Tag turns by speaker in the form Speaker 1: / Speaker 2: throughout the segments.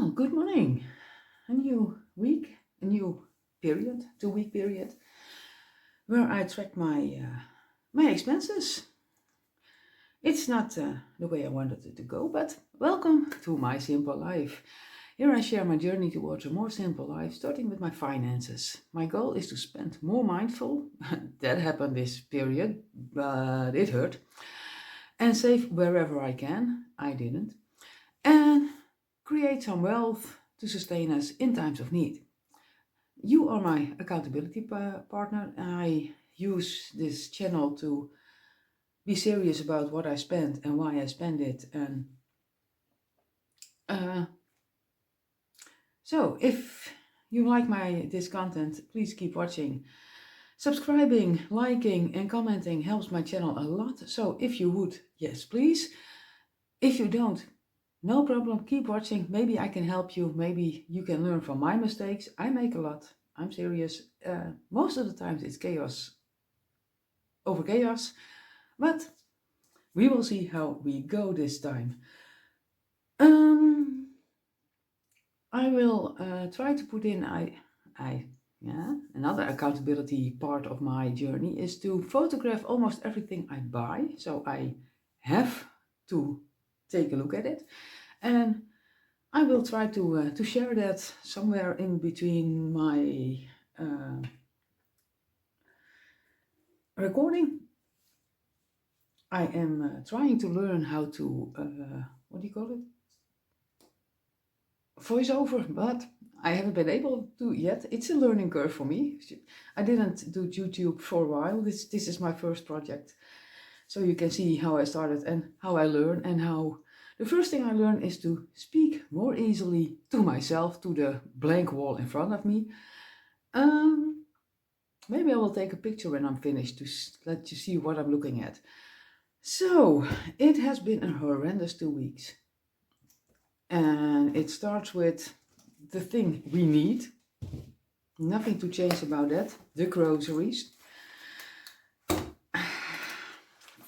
Speaker 1: Well, good morning. A new week, a new period, 2 week period, where I track my expenses. It's not the way I wanted it to go, but welcome to my simple life. Here I share my journey towards a more simple life, starting with my finances. My goal is to spend more mindful. That happened this period, but it hurt. And save wherever I can. I didn't. And create some wealth to sustain us in times of need. You are my accountability partner. I use this channel to be serious about what I spend and why I spend it. And so if you like this content, please keep watching. Subscribing, liking and commenting helps my channel a lot. So if you would, yes please. If you don't, no problem, keep watching. Maybe I can help you. Maybe you can learn from my mistakes. I make a lot. I'm serious. Most of the times it's chaos over chaos. But we will see how we go this time. I will try to put in another accountability part of my journey is to photograph almost everything I buy. So I have to take a look at it, and I will try to share that somewhere in between my recording. I am trying to learn how to what do you call it, voiceover, but I haven't been able to yet. It's a learning curve for me. I didn't do YouTube for a while. This is my first project, so you can see how I started and how I learn, and how the first thing I learned is to speak more easily to myself, to the blank wall in front of me. Maybe I will take a picture when I'm finished to let you see what I'm looking at. So, it has been a horrendous 2 weeks. And it starts with the thing we need. Nothing to change about that. The groceries.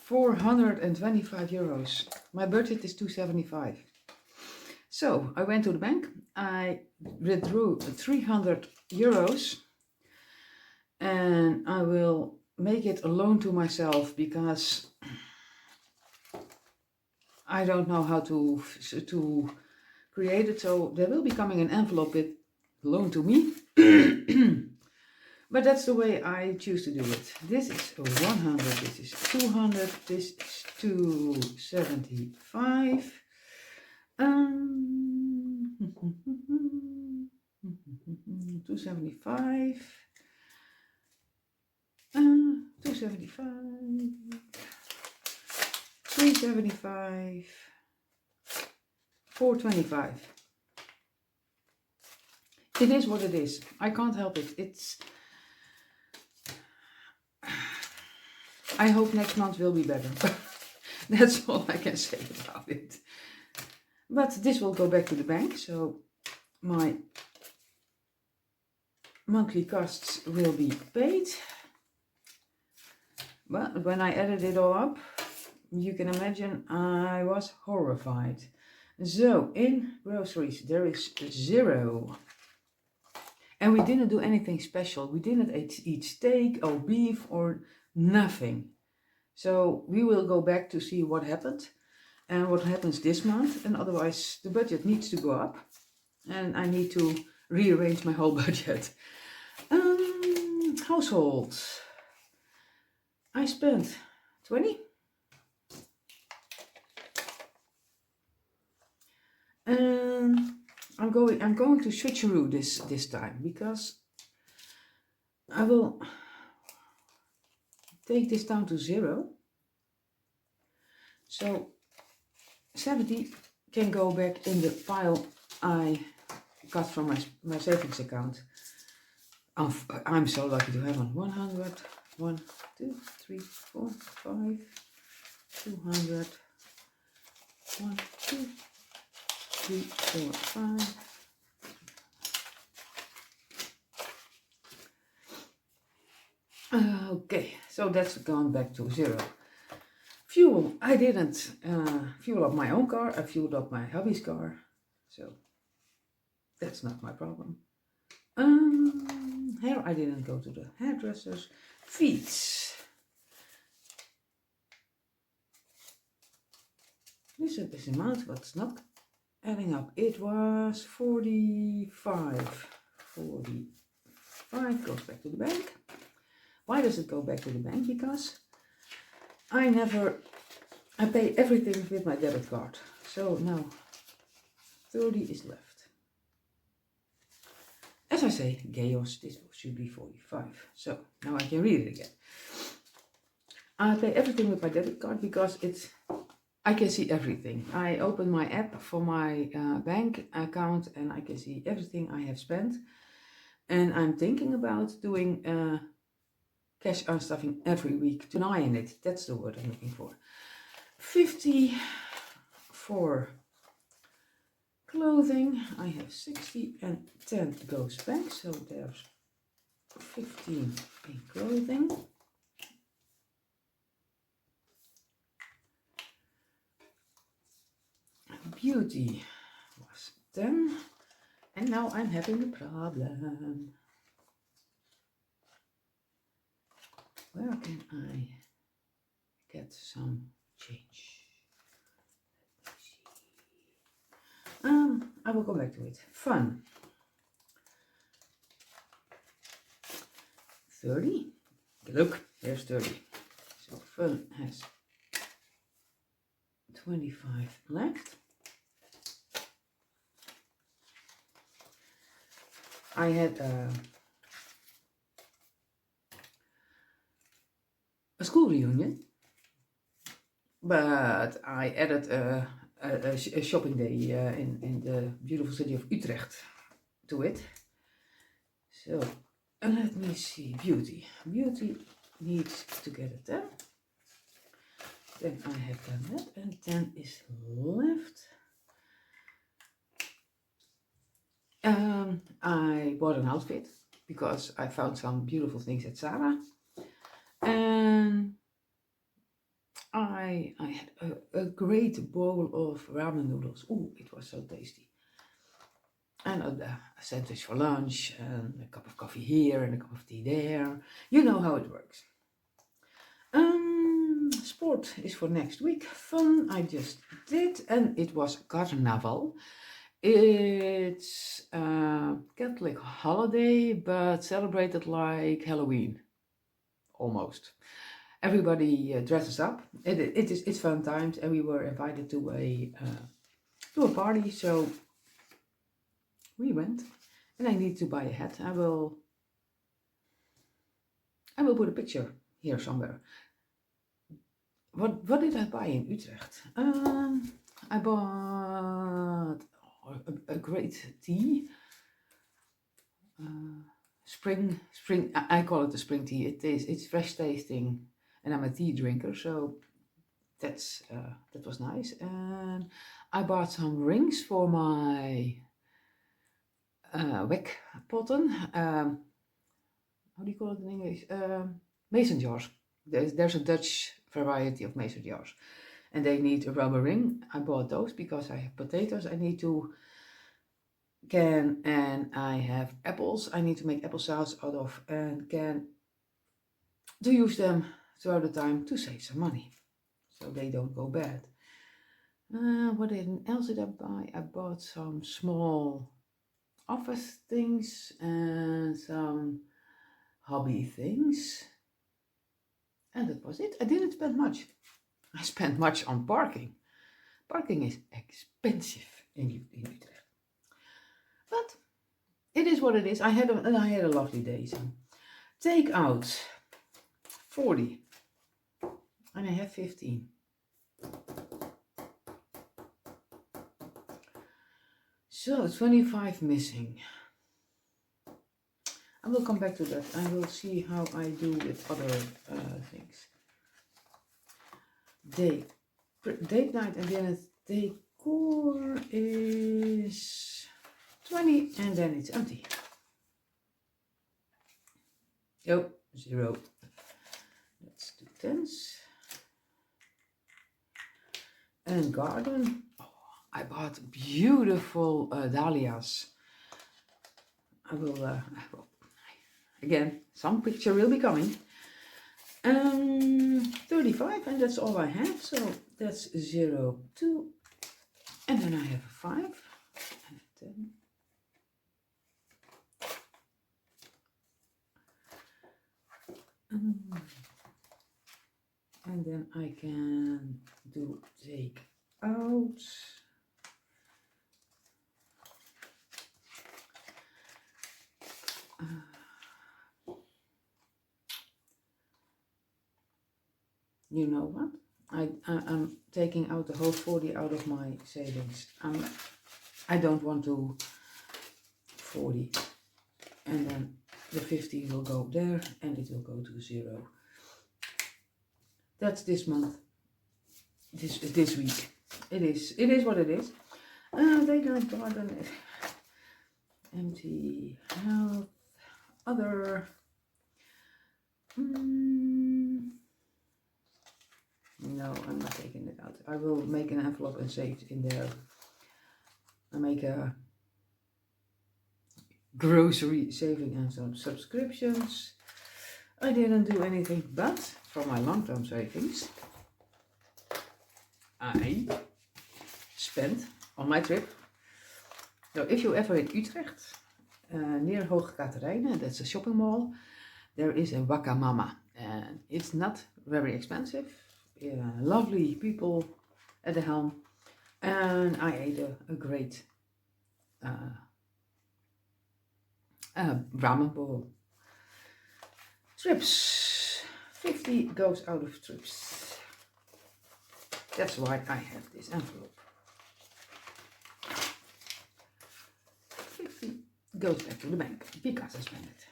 Speaker 1: 425 euros. My budget is 275. So I went to the bank. I withdrew 300 euros. And I will make it a loan to myself because I don't know how to create it. So there will be coming an envelope with loan to me. But that's the way I choose to do it. This is 100, this is 200, this is 275. 275. 275. 375. 425. It is what it is. I can't help it. I hope next month will be better. That's all I can say about it. But this will go back to the bank, so my monthly costs will be paid. But when I added it all up, you can imagine I was horrified. So in groceries there is 0. And we didn't do anything special. We didn't eat steak or beef or nothing. So we will go back to see what happened and what happens this month. And otherwise the budget needs to go up. And I need to rearrange my whole budget. Household. I spent 20. And I'm going to switcheroo this time, because I will take this down to 0. So 70 can go back in the pile I got from my savings account. I'm so lucky to have one. 100, 1, 2, 3, 4, 5, 200, 1, 2, 3, 4, 5. Okay, so that's gone back to 0. Fuel. I didn't fuel up my own car. I fueled up my hubby's car. So That's not my problem. Hair, I didn't go to the hairdressers. Feet. This is this amount, but it's not adding up. It was 45. 45 goes back to the bank. Why does it go back to the bank? Because I pay everything with my debit card. So now 30 is left. As I say, chaos, this should be 45. So now I can read it again. I pay everything with my debit card because I can see everything. I open my app for my bank account and I can see everything I have spent. And I'm thinking about doing cash unstuffing every week. To eye in it, that's the word I'm looking for. 50 for clothing. I have 60 and 10 goes back. So there's 15 in clothing. Beauty was 10. And now I'm having a problem. Where can I get some change? Let me see. I will go back to it. Fun. 30. Look, there's 30. So fun has 25 left. I had a school reunion, but I added a shopping day in the beautiful city of Utrecht to it. So let me see, beauty. Beauty needs to get a 10. Then I have done that and 10 is left. I bought an outfit because I found some beautiful things at Zara. And I had a great bowl of ramen noodles. Oh, it was so tasty. And a sandwich for lunch, and a cup of coffee here and a cup of tea there. You know how it works. Sport is for next week. Fun I just did, and it was Carnaval. It's a Catholic holiday, but celebrated like Halloween, almost. Everybody dresses up. It's fun times, and we were invited to a party, so we went. And I need to buy a hat. I will put a picture here somewhere. What did I buy in Utrecht? I bought a great tea. Spring. I call it a spring tea. It's fresh tasting, and I'm a tea drinker, so that was nice. And I bought some rings for my wick potten. How do you call it in English? Mason jars. There's a Dutch variety of mason jars, and they need a rubber ring. I bought those because I have potatoes I need to can, and I have apples I need to make applesauce out of, and can to use them throughout the time to save some money so they don't go bad. What else did I buy? I bought some small office things and some hobby things, and that was it. I didn't spend much. I spent much on parking. Parking is expensive in Utrecht. But it is what it is. I had a lovely day. So take out 40. And I have 15. So 25 missing. I will come back to that. I will see how I do with other things. Date night and then decor is 20 and then it's empty. Oh, 0. Let's do 10s. And garden. Oh, I bought beautiful dahlias. I will, again, some picture will be coming. 35, and that's all I have. So that's 0, 2, and then I have a 5 and a 10. And then I can do take out. You know what? I'm taking out the whole 40 out of my savings. I don't want to 40, and then the 50 will go there and it will go to 0. That's this month, this week. It is what it is. Daylight garden, empty health, other. No, I'm not taking it out. I will make an envelope and save it in there. I make a grocery saving and some subscriptions. I didn't do anything, but for my long-term savings, I spent on my trip. So if you're ever in Utrecht, near Hoge Katerijnen, that's a shopping mall, there is a Wakamama, and it's not very expensive. Lovely people at the helm, and I ate a great ramen bowl. Trips, 50 goes out of trips. That's why I have this envelope. 50 goes back to the bank because I spent it.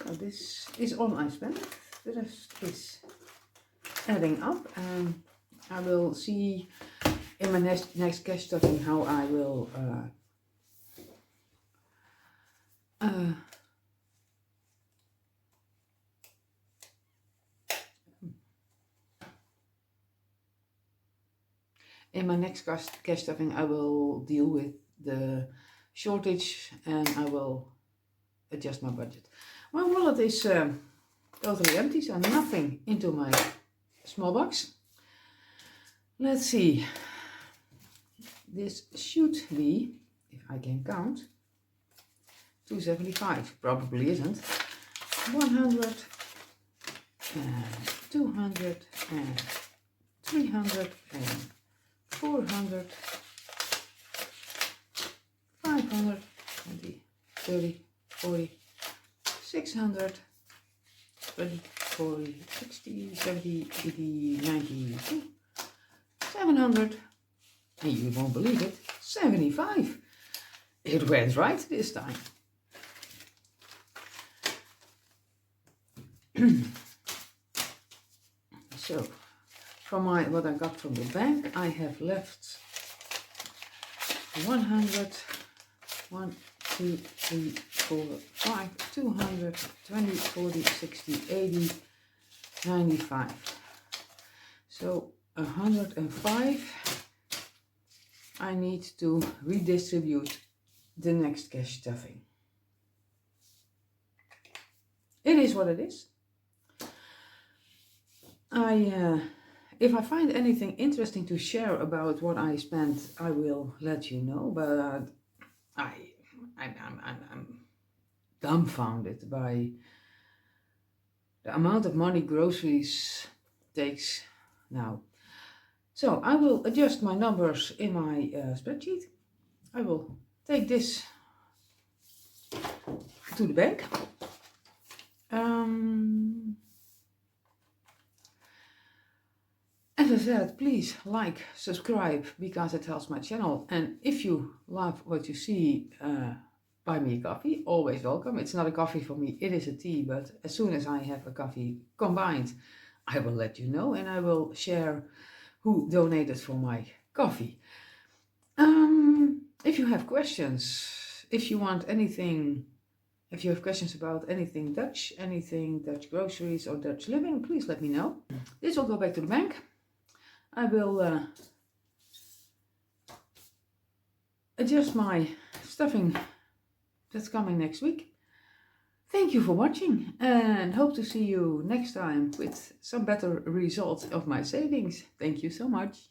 Speaker 1: So this is all I spent. The rest is adding up, and I will see in my next cash stuffing how I will in my next cash stuffing I will deal with the shortage, and I will adjust my budget. My wallet is totally empty, so nothing into my small box. Let's see. This should be, if I can count, 275. Probably isn't. 100 and 200 and 300 and 400, 500, 20, 30, 40, 600, 20, 40, 60, 70, 80, 90, 700, and you won't believe it, 75. It went right this time. So, from what I got from the bank, I have left 100, 1, 2, 3, 4, 5, 200, 20, 40, 60, 80, 95. So 105 I need to redistribute the next cash stuffing. It is what it is. If I find anything interesting to share about what I spent, I will let you know. But I'm dumbfounded by the amount of money groceries takes now. So I will adjust my numbers in my spreadsheet. I will take this to the bank. As I said, please like, subscribe, because it helps my channel. And if you love what you see, buy me a coffee, always welcome. It's not a coffee for me, it is a tea, but as soon as I have a coffee combined, I will let you know, and I will share who donated for my coffee. If you have questions, if you want anything If you have questions about anything Dutch, anything Dutch groceries or Dutch living, please let me know. This will go back to the bank. I will adjust my stuffing that's coming next week. Thank you for watching and hope to see you next time with some better results of my savings. Thank you so much.